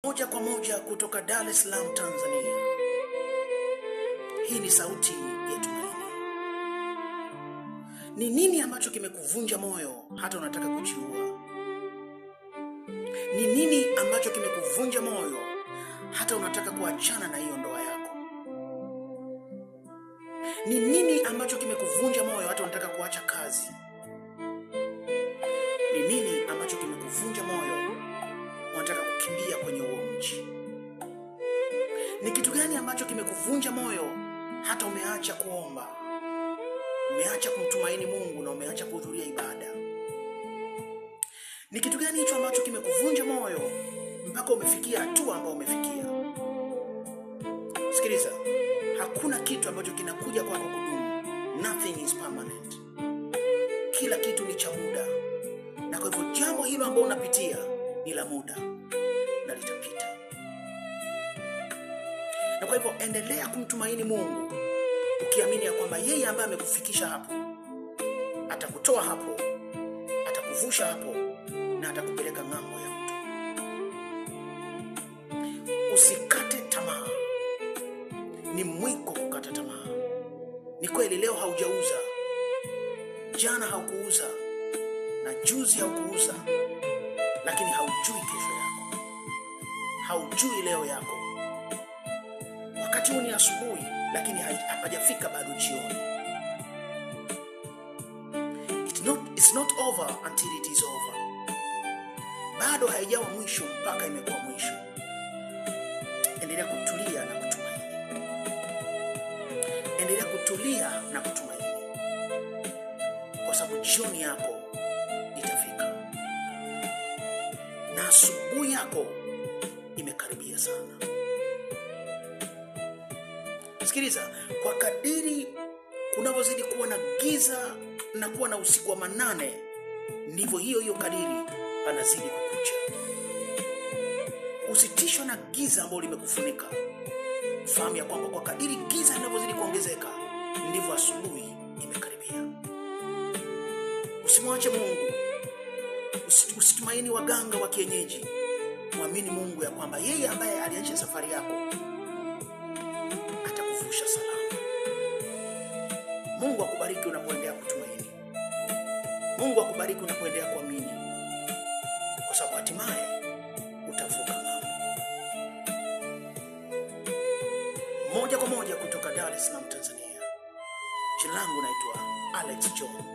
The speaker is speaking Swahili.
Moja kwa moja kutoka Dar es Salaam, Tanzania. Hii ni sauti ya tumaini. Ni nini ambacho kimekuvunja moyo hata unataka kujiua? Ni nini ambacho kimekuvunja moyo hata unataka kuachana na hiyo ndoa yako? Ni nini ambacho kimekuvunja moyo hata unataka kuacha kazi? Ni nini ambacho kimekuvunja moyo unataka kukimbia kwenye huo mji? Ni kitu gani ambacho kimekuvunja moyo hata umeacha kuomba? Umeacha kumtumaini Mungu na umeacha kuhudhuria ibada? Ni kitu gani hicho ambacho kimekuvunja moyo mpaka umefikia hatua ambayo umefikia? Sikiliza, hakuna kitu ambacho kinakuja kwako kudumu. Nothing is permanent. Kila kitu ni cha muda. Na kwa hivyo jambo hilo ambalo unapitia ni la muda na litapita. Na kwa hivyo endelea kumtumaini Mungu, ukiamini ya kwamba yeye ambaye amekufikisha hapo atakutoa hapo, atakuvusha hapo na atakupeleka ng'ambo ya mto. Usikate tamaa. Ni mwiko kukata tamaa. Ni kweli leo haujauza, jana haukuuza, na juzi haukuuza, lakini haujui kesho yako, haujui leo yako. Wakati huu ni asubuhi, lakini hajafika bado jioni. It's not over until it is over. Bado haijawa mwisho mpaka imekuwa mwisho. Endelea kutulia na kutumaini. Endelea kutulia na kutumaini, kwa sababu jioni yako itafika na asubuhi yako imekaribia sana. Sikiliza, kwa kadiri kunavyozidi kuwa na giza na kuwa na usiku wa manane, ndivyo hiyo kadiri panazidi kukucha. Usitishwe na giza ambalo limekufunika. Fahamu ya kwamba kwa kadiri giza linavyozidi kuongezeka, ndivyo asubuhi imekaribia. Usimwache Mungu. Usitumaini waganga wa kienyeji. Muamini Mungu ya kwamba yeye ambaye alianza safari yako atakuvusha salama. Mungu akubariki unapoendelea kutumaini. Mungu akubariki unapoendelea kuamini, kwa sababu hatimaye utavuka ng'ambo. Moja kwa moja kutoka Dar es Salaam, Tanzania. Jina langu naitwa Alex John.